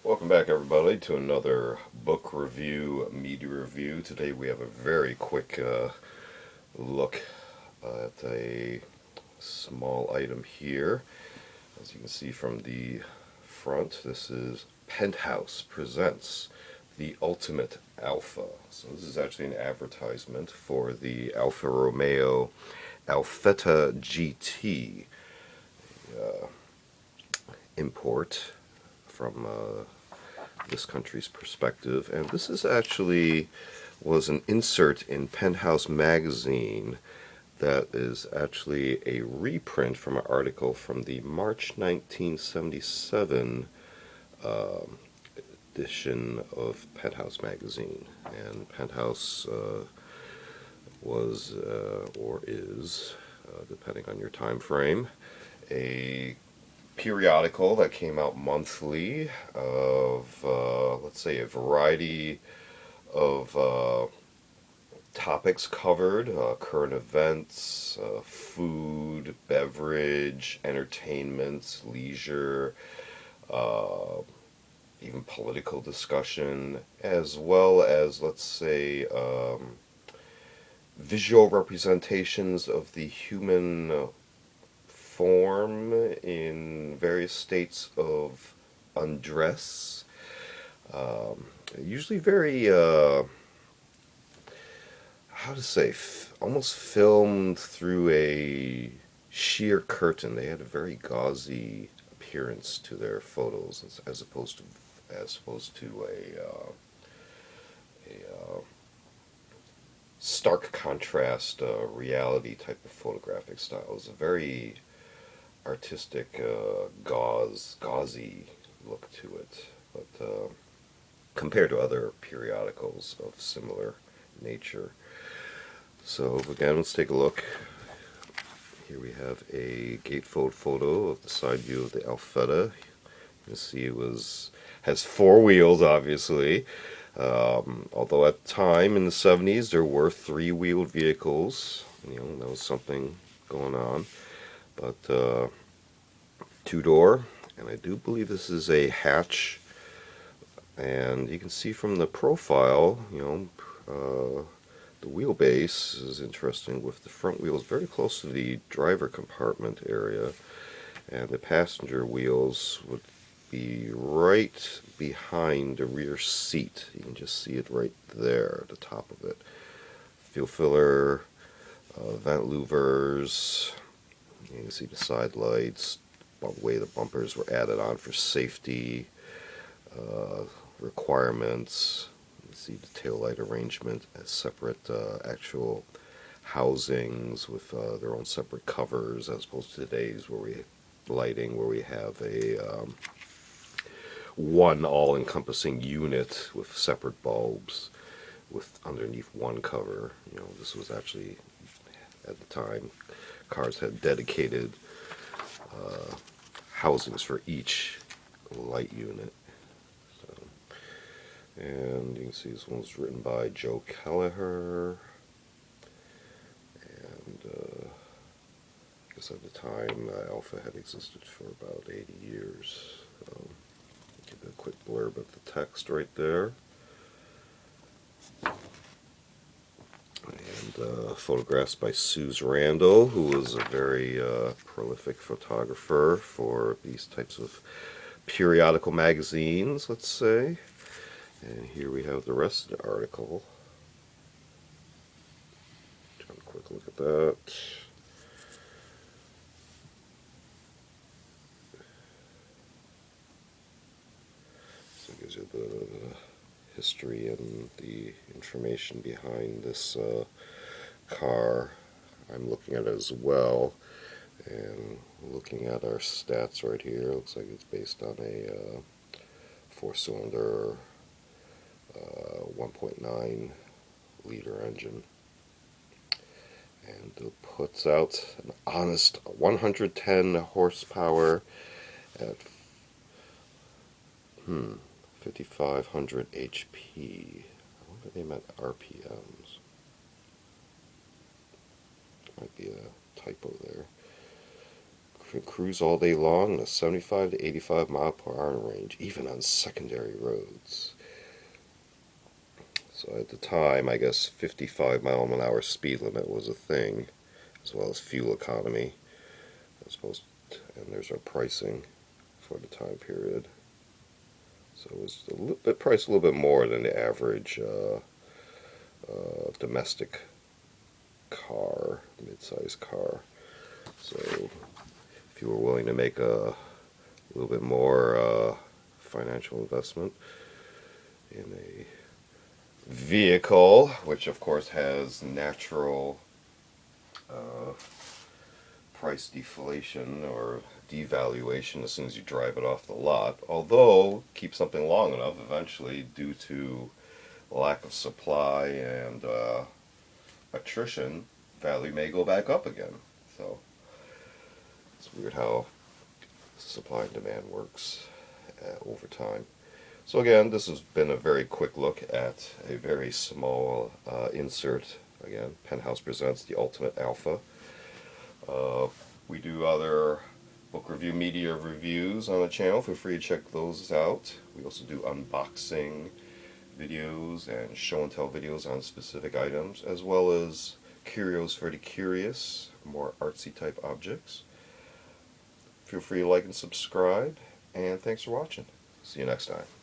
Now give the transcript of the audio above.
Welcome back, everybody, to another book review, media review. Today we have a very quick look at a small item here. As you can see from the front, this is Penthouse Presents the Ultimate Alpha. So this is actually an advertisement for the Alfa Romeo Alfetta GT import from this country's perspective, and this is actually was an insert in Penthouse magazine that is actually a reprint from an article from the March 1977 edition of Penthouse magazine. And Penthouse was or is, depending on your time frame, a periodical that came out monthly of, let's say, a variety of topics covered, current events, food, beverage, entertainment, leisure, even political discussion, as well as, let's say, visual representations of the human form in various states of undress. Usually very, how to say, almost filmed through a sheer curtain. They had a very gauzy appearance to their photos, as opposed to a stark contrast reality type of photographic style. It was a very artistic, gauzy look to it, but compared to other periodicals of similar nature. So again, let's take a look. Here we have a gatefold photo of the side view of the Alfetta. You can see has four wheels, obviously. Although at the time in the 70s there were three-wheeled vehicles. That was something going on. But two-door, and I do believe this is a hatch. And you can see from the profile, the wheelbase is interesting, with the front wheels very close to the driver compartment area, and the passenger wheels would be right behind the rear seat. You can just see it right there at the top of it. Fuel filler, vent louvers. You can see the side lights, the way the bumpers were added on for safety requirements. You see the tail light arrangement as separate actual housings with their own separate covers, as opposed to today's where we have a one all-encompassing unit with separate bulbs with underneath one cover. This was actually, at the time, cars had dedicated housings for each light unit. And you can see this one was written by Joe Kelleher, and I guess at the time Alpha had existed for about 80 years. Give a quick blurb of the text right there. And photographs by Suze Randall, who was a very prolific photographer for these types of periodical magazines, let's say. And here we have the rest of the article. Have a quick look at that. So it gives you the history and the information behind this car. I'm looking at it as well, and looking at our stats right here. Looks like it's based on a four-cylinder 1.9 liter engine, and it puts out an honest 110 horsepower at 5500 HP. I wonder if they meant RPMs. Might be a typo there. can cruise all day long in a 75 to 85 mile per hour range, even on secondary roads. So at the time, I guess 55 mile an hour speed limit was a thing, as well as fuel economy. And there's our pricing for the time period. So it was priced a little bit more than the average domestic car, mid-sized car. So if you were willing to make a little bit more financial investment in a vehicle, which of course has natural price deflation or devaluation as soon as you drive it off the lot, although keep something long enough, eventually, due to lack of supply and attrition, value may go back up again. So it's weird how supply and demand works over time. So again, this has been a very quick look at a very small insert. Again, Penthouse presents the Ultimate Alpha. We do other book review media reviews on the channel. Feel free to check those out. We also do unboxing videos and show and tell videos on specific items, as well as curios for the curious, more artsy type objects. Feel free to like and subscribe, and thanks for watching. See you next time.